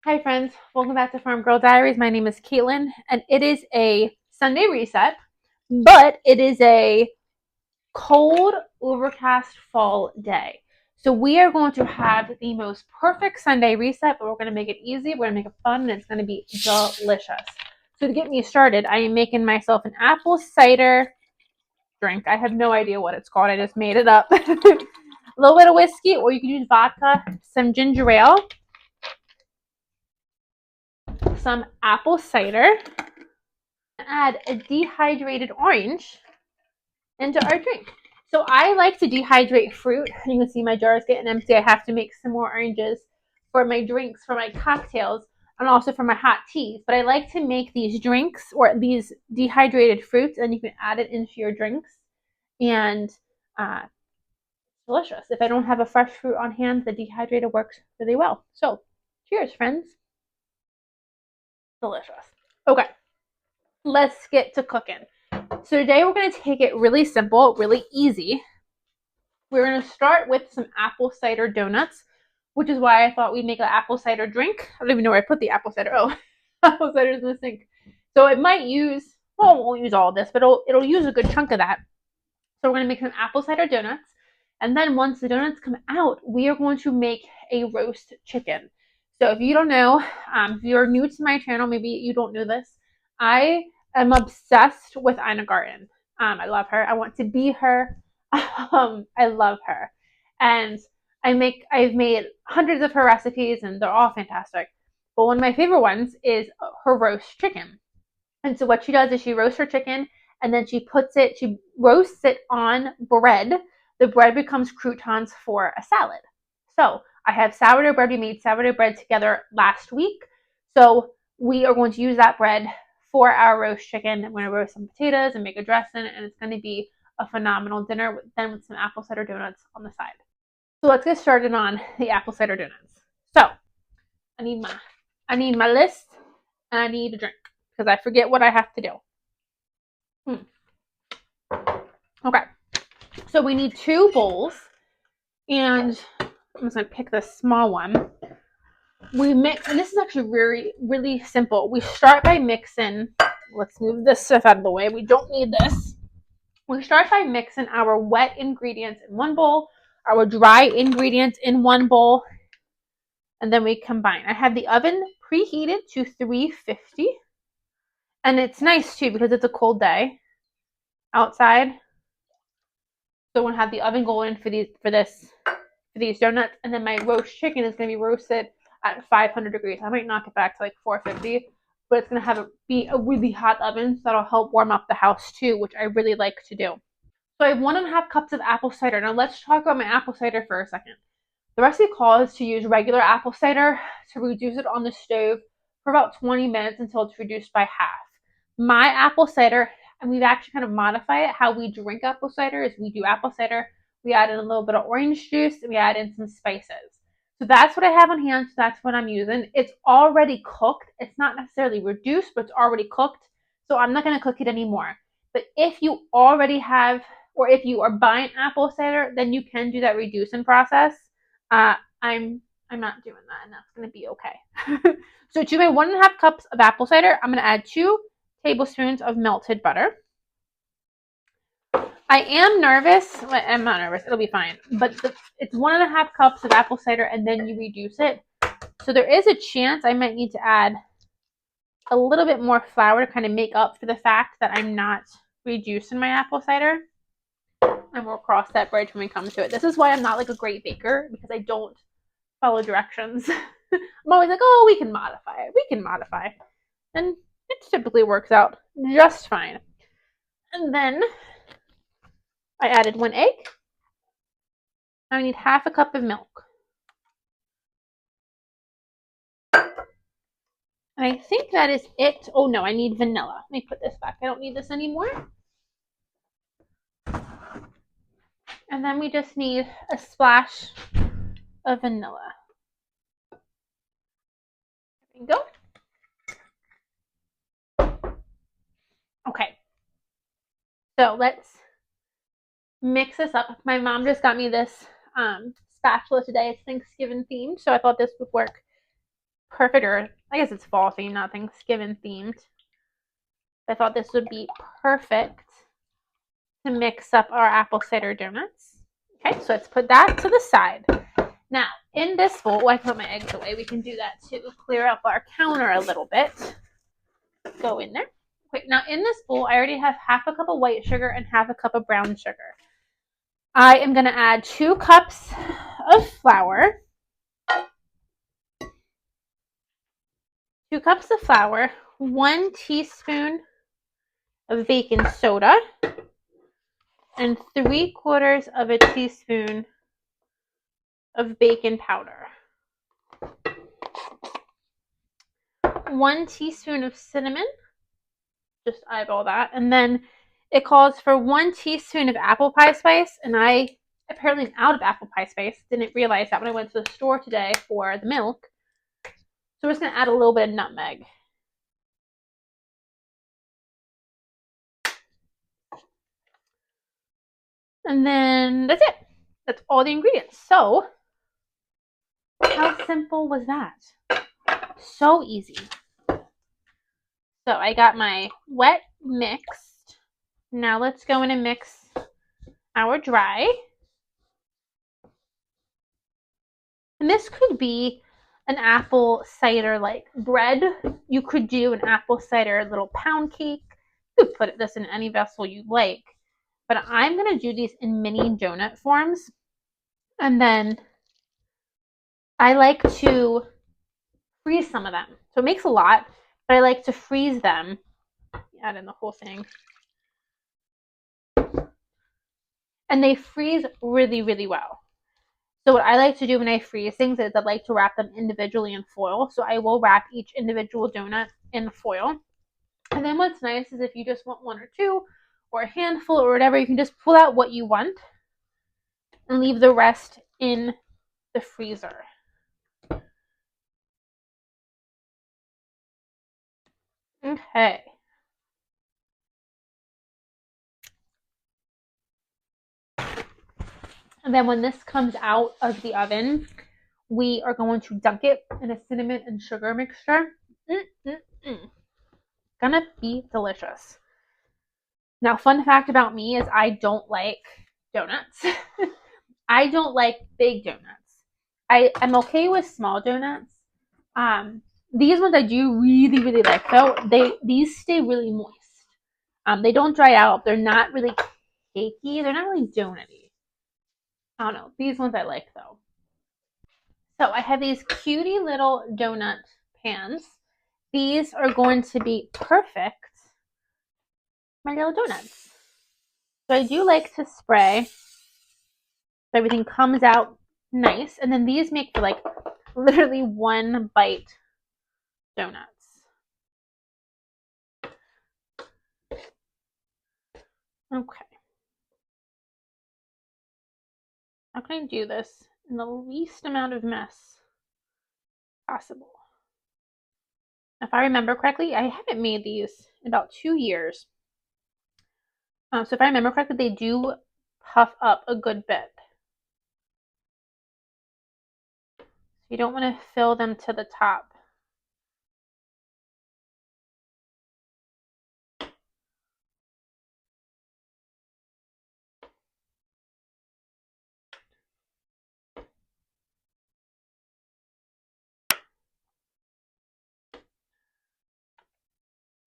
Hi friends, welcome back to Farm Girl Diaries. My name is Caitlin and it is a Sunday reset, but it is a cold, overcast fall day. So we are going to have the most perfect Sunday reset, but we're going to make it easy, we're going to make it fun, and it's going to be delicious. So to get me started, I am making myself an apple cider drink. I have no idea what it's called, I just made it up. A little bit of whiskey, or you can use vodka, some ginger ale, some apple cider, add a dehydrated orange into our drink. So I like to dehydrate fruit. You can see my jar is getting empty. I have to make some more oranges for my drinks, for my cocktails, and also for my hot teas. But I like to make these drinks or these dehydrated fruits, and you can add it into your drinks. And it's delicious. If I don't have a fresh fruit on hand, the dehydrated works really well. So cheers, friends. Delicious. Okay, let's get to cooking. So today we're going to take it really simple, really easy. We're going to start with some apple cider donuts, which is why I thought we'd make an apple cider drink. I don't even know where I put the apple cider. Oh, apple cider's in the sink. So it might use, well, it won't use all of this, but it'll use a good chunk of that. So we're going to make some apple cider donuts. And then once the donuts come out, we are going to make a roast chicken. So if you don't know, if you're new to my channel, maybe you don't know this, I am obsessed with Ina Garten. I love her. I want to be her. I love her. And I've made hundreds of her recipes and they're all fantastic. But one of my favorite ones is her roast chicken. And so what she does is she roasts her chicken and then she roasts it on bread. The bread becomes croutons for a salad. So I have sourdough bread. We made sourdough bread together last week. So we are going to use that bread for our roast chicken. I'm going to roast some potatoes and make a dressing, and it's going to be a phenomenal dinner, then with some apple cider donuts on the side. So let's get started on the apple cider donuts. So I need my list and I need a drink because I forget what I have to do. Okay, so we need 2 bowls, and I'm just gonna pick the small one. We mix, and this is actually really simple. We start by mixing. Let's move this stuff out of the way. We don't need this. We start by mixing our wet ingredients in one bowl, our dry ingredients in one bowl, and then we combine. I have the oven preheated to 350, and it's nice too because it's a cold day outside. So we're gonna have the oven going for these donuts, and then my roast chicken is gonna be roasted at 500 degrees. I might knock it back to like 450, but it's gonna be a really hot oven, so that'll help warm up the house too, which I really like to do. So I have 1.5 cups of apple cider. Now let's talk about my apple cider for a second. The recipe calls to use regular apple cider to reduce it on the stove for about 20 minutes until it's reduced by half. My apple cider, and we've actually kind of modified it, how we drink apple cider is we do apple cider, we add in a little bit of orange juice, and we add in some spices. So that's what I have on hand, so that's what I'm using. It's already cooked. It's not necessarily reduced, but it's already cooked. So I'm not going to cook it anymore. But if you already have, or if you are buying apple cider, then you can do that reducing process. I'm not doing that, and that's going to be okay. So to my 1.5 cups of apple cider, I'm going to add 2 tablespoons of melted butter. I am nervous. Well, I'm not nervous. It'll be fine. But it's 1.5 cups of apple cider, and then you reduce it. So there is a chance I might need to add a little bit more flour to kind of make up for the fact that I'm not reducing my apple cider. And we'll cross that bridge when we come to it. This is why I'm not like a great baker, because I don't follow directions. I'm always like, oh, we can modify it. We can modify. And it typically works out just fine. And then I added 1 egg. I need 1/2 cup of milk. And I think that is it. Oh no, I need vanilla. Let me put this back. I don't need this anymore. And then we just need a splash of vanilla. There we go. Okay. So let's mix this up. My mom just got me this spatula today. It's Thanksgiving themed, so I thought this would work perfect, or I guess it's fall themed, not Thanksgiving themed. I thought this would be perfect to mix up our apple cider donuts. Okay, so let's put that to the side. Now, in this bowl, I put my eggs away. We can do that to clear up our counter a little bit. Go in there. Okay, now in this bowl, I already have half a cup of white sugar and half a cup of brown sugar. I am going to add 2 cups of flour. 2 cups of flour, 1 teaspoon of baking soda, and 3/4 of a teaspoon of baking powder. 1 teaspoon of cinnamon, just eyeball that, and then it calls for 1 teaspoon of apple pie spice, and I apparently am out of apple pie spice. Didn't realize that when I went to the store today for the milk. So we're just going to add a little bit of nutmeg. And then that's it. That's all the ingredients. So how simple was that? So easy. So I got my wet mixed. Now let's go in and mix our dry. And this could be an apple cider like bread. You could do an apple cider little pound cake. You could put this in any vessel you like. But I'm going to do these in mini donut forms. And then I like to freeze some of them. So it makes a lot, but I like to freeze them. Add in the whole thing. And they freeze really, really well. So what I like to do when I freeze things is I like to wrap them individually in foil. So I will wrap each individual donut in foil. And then what's nice is if you just want 1 or 2 or a handful or whatever, you can just pull out what you want and leave the rest in the freezer. Okay. And then when this comes out of the oven, we are going to dunk it in a cinnamon and sugar mixture. Gonna be delicious. Now, fun fact about me is I don't like donuts. I don't like big donuts. I am okay with small donuts. These ones I do really, really like though. These stay really moist. They don't dry out. They're not really cakey. They're not really donutty. I don't know. These ones I like though. So I have these cutie little donut pans. These are going to be perfect for my little donuts. So I do like to spray so everything comes out nice. And then these make for like literally 1 bite donuts. Okay. How can I do this in the least amount of mess possible? If I remember correctly, I haven't made these in about 2 years. So if I remember correctly, they do puff up a good bit. You don't want to fill them to the top.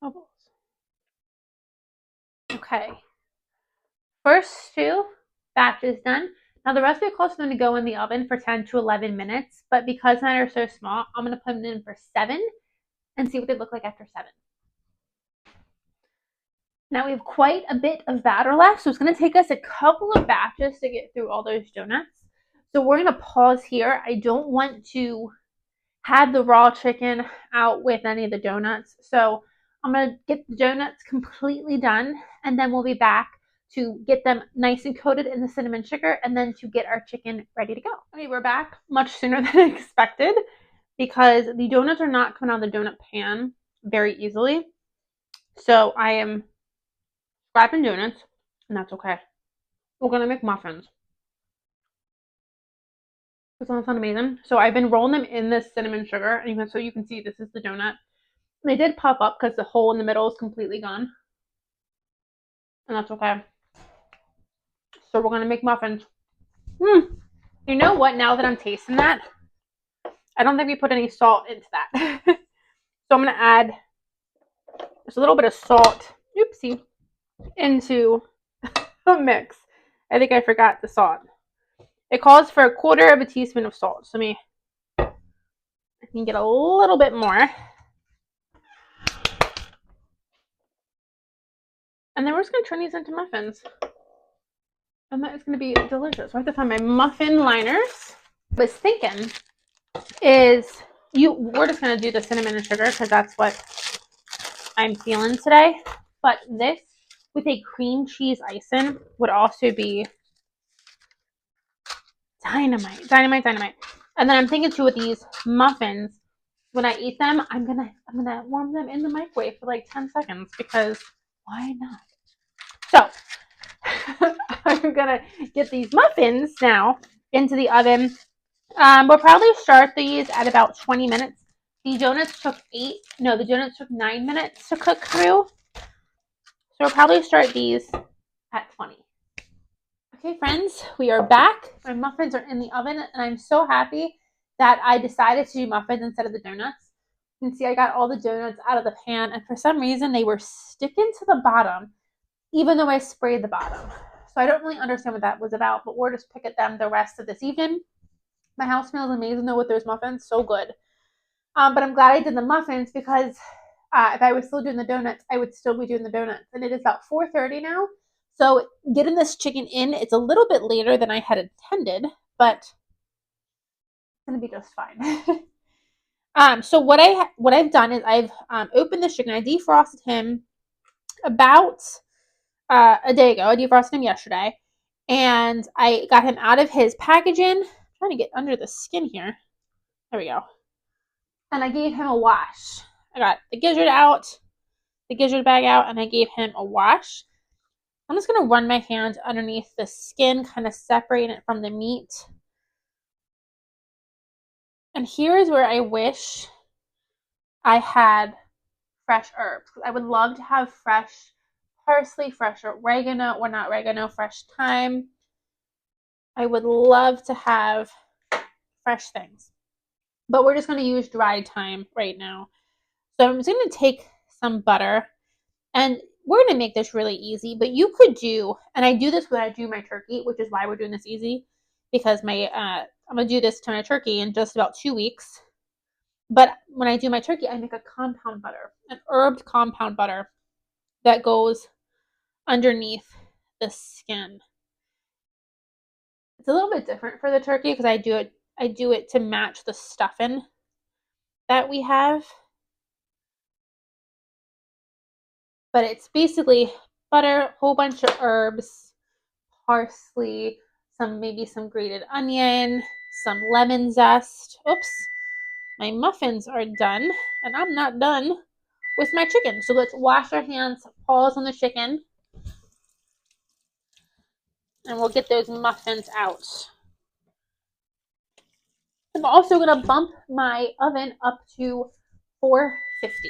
Bubbles. Okay. First 2 batches done. Now the rest of the clothes are going to go in the oven for 10 to 11 minutes, but because mine are so small, I'm going to put them in for 7 and see what they look like after 7. Now we have quite a bit of batter left, so it's going to take us a couple of batches to get through all those donuts. So we're going to pause here. I don't want to have the raw chicken out with any of the donuts. So I'm going to get the donuts completely done, and then we'll be back to get them nice and coated in the cinnamon sugar, and then to get our chicken ready to go. Okay, we're back much sooner than expected because the donuts are not coming out of the donut pan very easily. So I am scrapping donuts, and that's okay. We're going to make muffins. This one sounds amazing. So I've been rolling them in this cinnamon sugar, and so you can see this is the donut. They did puff up because the hole in the middle is completely gone, and that's okay. So we're gonna make muffins. You know what? Now that I'm tasting that, I don't think we put any salt into that. So I'm gonna add just a little bit of salt. Oopsie, into the mix. I think I forgot the salt. It calls for 1/4 of a teaspoon of salt. So I can get a little bit more. And then we're just going to turn these into muffins. And that is going to be delicious. So I have to find my muffin liners. What I was thinking is we're just going to do the cinnamon and sugar because that's what I'm feeling today. But this with a cream cheese icing would also be dynamite. And then I'm thinking too with these muffins, when I eat them, I'm gonna warm them in the microwave for like 10 seconds because why not? So I'm gonna get these muffins now into the oven. We'll probably start these at about 20 minutes. The donuts took 9 minutes to cook through. So we'll probably start these at 20. Okay, friends, we are back. My muffins are in the oven, and I'm so happy that I decided to do muffins instead of the donuts. You can see I got all the donuts out of the pan, and for some reason they were sticking to the bottom, even though I sprayed the bottom. So I don't really understand what that was about, but we'll just pick at them the rest of this evening. My house smells amazing though with those muffins, so good. But I'm glad I did the muffins because if I was still doing the donuts, I would still be doing the donuts. And it is about 4:30 now. So getting this chicken in, it's a little bit later than I had intended, but it's gonna be just fine. So what I've done is I've opened the chicken. I defrosted him about a day ago. I defrosted him yesterday, and I got him out of his packaging. I'm trying to get under the skin here. There we go. And I gave him a wash. I got the gizzard bag out, and I gave him a wash. I'm just going to run my hand underneath the skin, kind of separating it from the meat. And here is where I wish I had fresh herbs. I would love to have fresh parsley, fresh oregano, or not oregano, fresh thyme. I would love to have fresh things. But we're just going to use dried thyme right now. So I'm just going to take some butter, and we're going to make this really easy, but you could do, and I do this when I do my turkey, which is why we're doing this easy, because I'm going to do this to my turkey in just about 2 weeks. But when I do my turkey, I make a compound butter, an herbed compound butter that goes underneath the skin. It's a little bit different for the turkey because I do it to match the stuffing that we have. But it's basically butter, a whole bunch of herbs, parsley, maybe some grated onion, some lemon zest. Oops, my muffins are done, and I'm not done with my chicken. So let's wash our hands, pause on the chicken, and we'll get those muffins out. I'm also going to bump my oven up to 450.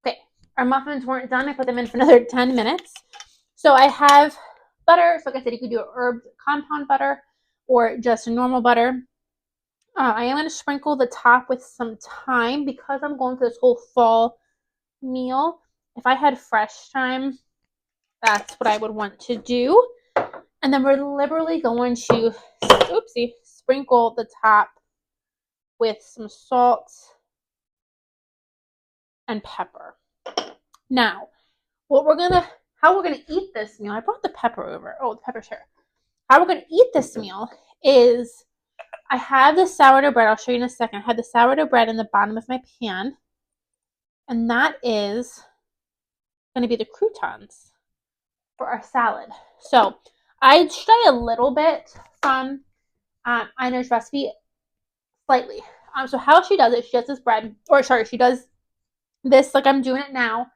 Okay, our muffins weren't done. I put them in for another 10 minutes. So I have butter. So like I said, you could do a herbed compound butter or just normal butter. I am going to sprinkle the top with some thyme because I'm going for this whole fall meal. If I had fresh thyme, that's what I would want to do. And then we're liberally going to, sprinkle the top with some salt and pepper. Now, how we're gonna eat this meal. I brought the pepper over. Oh, the pepper's here. How we're gonna eat this meal is I have the sourdough bread. I'll show you in a second. I have the sourdough bread in the bottom of my pan, and that is going to be the croutons for our salad. So I stray a little bit from Ina's recipe, slightly. So how she does it, she does this bread, she does this like I'm doing it now,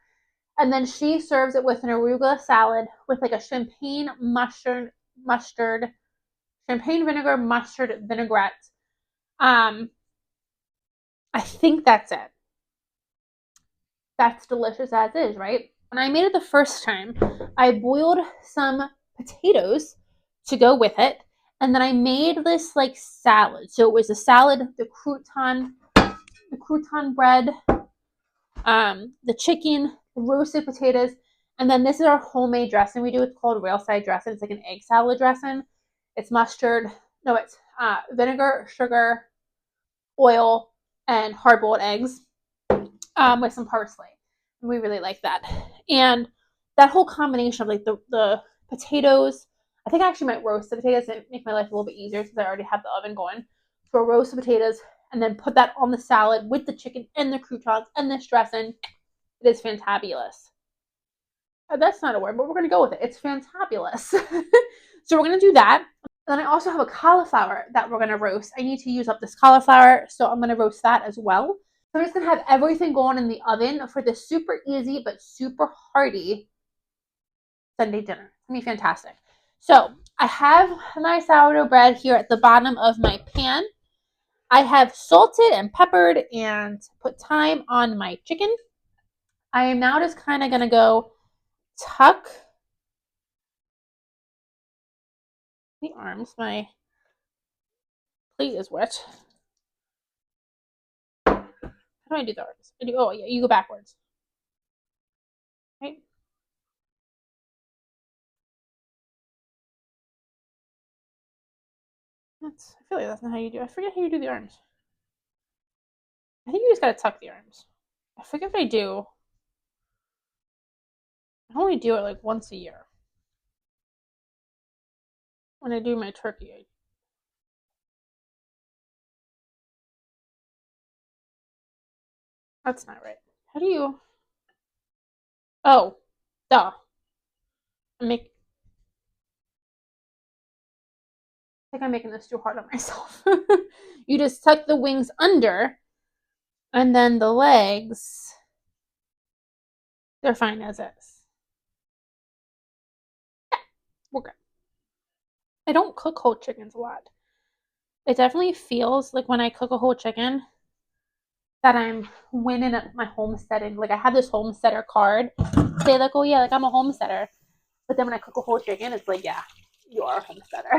and then she serves it with an arugula salad with like a champagne mustard champagne vinegar, mustard, vinaigrette. I think that's it. That's delicious as is, right? When I made it the first time, I boiled some potatoes to go with it, and then I made this like salad. So it was a salad, the crouton bread, the chicken, the roasted potatoes, and then this is our homemade dressing we do. It's called railside dressing. It's like an egg salad dressing. It's mustard. No, it's vinegar, sugar, oil, and hard-boiled eggs with some parsley. And we really like that. And that whole combination of like the potatoes, I think I actually might roast the potatoes and make my life a little bit easier since I already have the oven going. So I'll roast the potatoes and then put that on the salad with the chicken and the croutons and this dressing. It is fantabulous. That's not a word, but we're going to go with it. It's fantabulous. So we're going to do that. Then I also have a cauliflower that we're going to roast. I need to use up this cauliflower, so I'm going to roast that as well. So I'm just going to have everything going in the oven for this super easy but super hearty Sunday dinner. It's going to be fantastic. So I have my sourdough bread here at the bottom of my pan. I have salted and peppered and put thyme on my chicken. I am now just kind of going to go tuck the arms. My plate is wet. How do I do the arms? Oh, yeah, you go backwards. Right? I feel like that's not how you do it. I forget how you do the arms. I think you just gotta tuck the arms. I forget if I do. I only do it like once a year. When I do my turkey. That's not right. How do you? Oh, duh. I think I'm making this too hard on myself. You just tuck the wings under, and then the legs, they're fine as is. Yeah, we're good. I don't cook whole chickens a lot. It definitely feels like when I cook a whole chicken that I'm winning at my homesteading. Like I have this homesteader card. Say like, oh yeah, like I'm a homesteader. But then when I cook a whole chicken, it's like, yeah, you are a homesteader.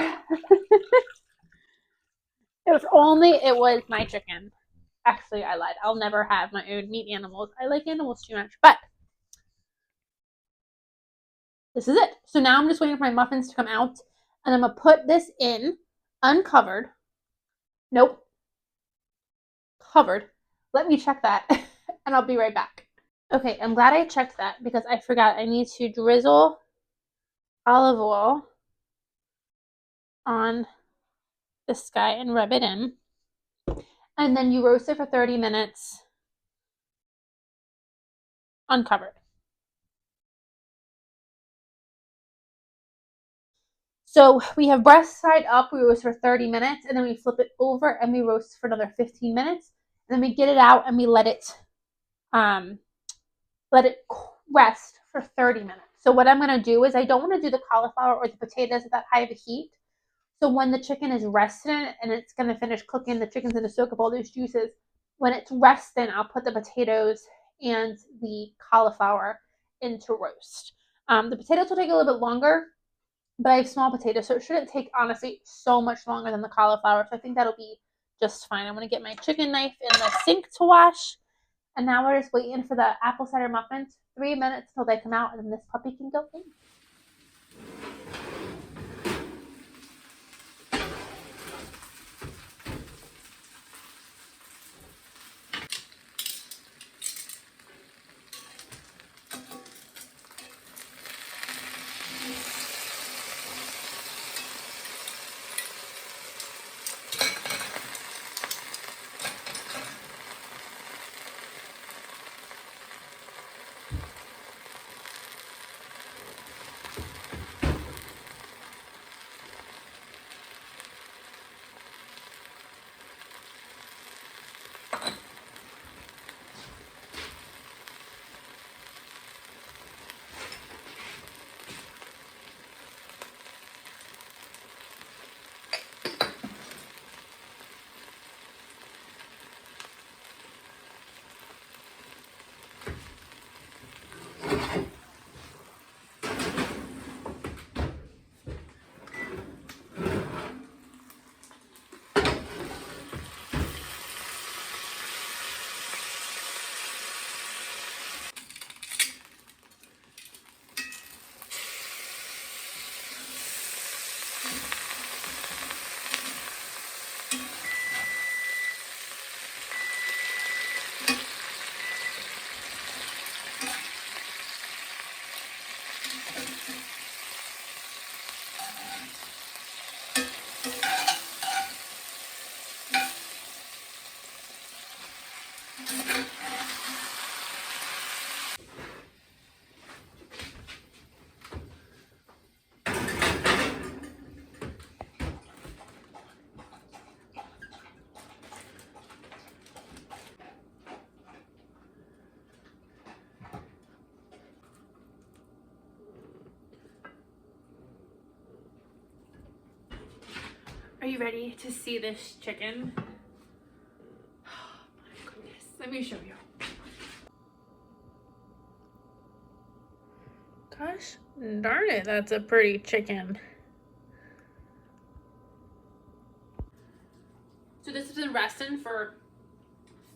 It was my chicken. Actually, I lied. I'll never have my own meat animals. I like animals too much. But this is it. So now I'm just waiting for my muffins to come out. And I'm going to put this in uncovered. Nope. Covered. Let me check that. And I'll be right back. Okay, I'm glad I checked that because I forgot I need to drizzle olive oil on this guy and rub it in. And then you roast it for 30 minutes uncovered. So we have breast side up, we roast for 30 minutes, and then we flip it over and we roast for another 15 minutes. And then we get it out and we let it rest for 30 minutes. So what I'm going to do is I don't want to do the cauliflower or the potatoes at that high of a heat. So when the chicken is resting and it's going to finish cooking, the chicken's going to soak up all those juices. When it's resting, I'll put the potatoes and the cauliflower into roast. The potatoes will take a little bit longer, but I have small potatoes, so it shouldn't take, honestly, so much longer than the cauliflower. So I think that'll be just fine. I'm going to get my chicken knife in the sink to wash. And now we're just waiting for the apple cider muffins. 3 minutes till they come out, and then this puppy can go in. Are you ready to see this chicken? Oh my goodness, let me show you. Gosh darn it, that's a pretty chicken. So this has been resting for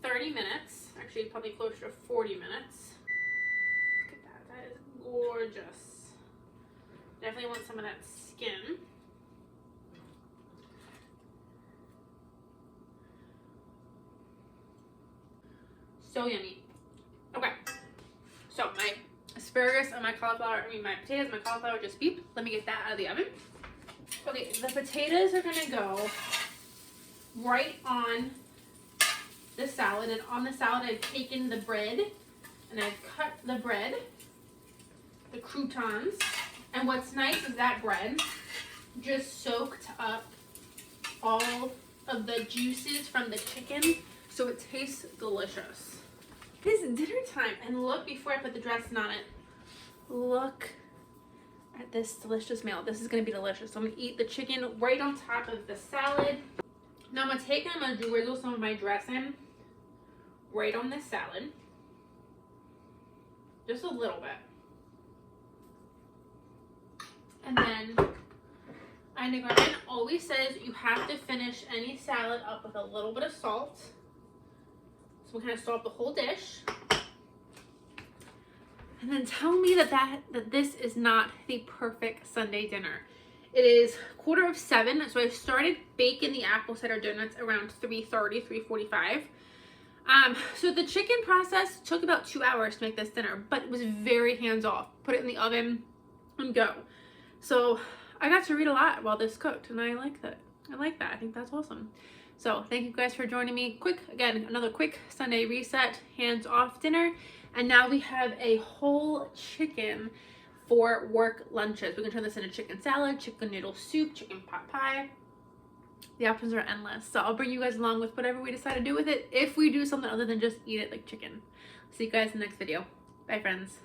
30 minutes. Actually, probably closer to 40 minutes. Look at that, that is gorgeous. Definitely want some of that skin. So yummy. Okay, so my asparagus and my cauliflower, my potatoes and my cauliflower just beeped. Let me get that out of the oven. Okay, the potatoes are gonna go right on the salad, and on the salad I've taken the bread and I've cut the bread, the croutons, and what's nice is that bread just soaked up all of the juices from the chicken, so it tastes delicious. It's dinner time, and look, before I put the dressing on it, look at this delicious meal. This is gonna be delicious. So I'm gonna eat the chicken right on top of the salad. Now I'm gonna take and I'm gonna drizzle some of my dressing right on this salad. Just a little bit. And then Ina Garten always says you have to finish any salad up with a little bit of salt. So we're gonna salt the whole dish. And then tell me that this is not the perfect Sunday dinner. It is 6:45, so I started baking the apple cider donuts around 3:30, 3:45. So the chicken process took about 2 hours to make this dinner, but it was very hands-off. Put it in the oven and go. So I got to read a lot while this cooked, and I like that. I think that's awesome. So thank you guys for joining me. Again, another quick Sunday reset, hands-off dinner. And now we have a whole chicken for work lunches. We can turn this into chicken salad, chicken noodle soup, chicken pot pie. The options are endless. So I'll bring you guys along with whatever we decide to do with it, if we do something other than just eat it like chicken. See you guys in the next video. Bye, friends.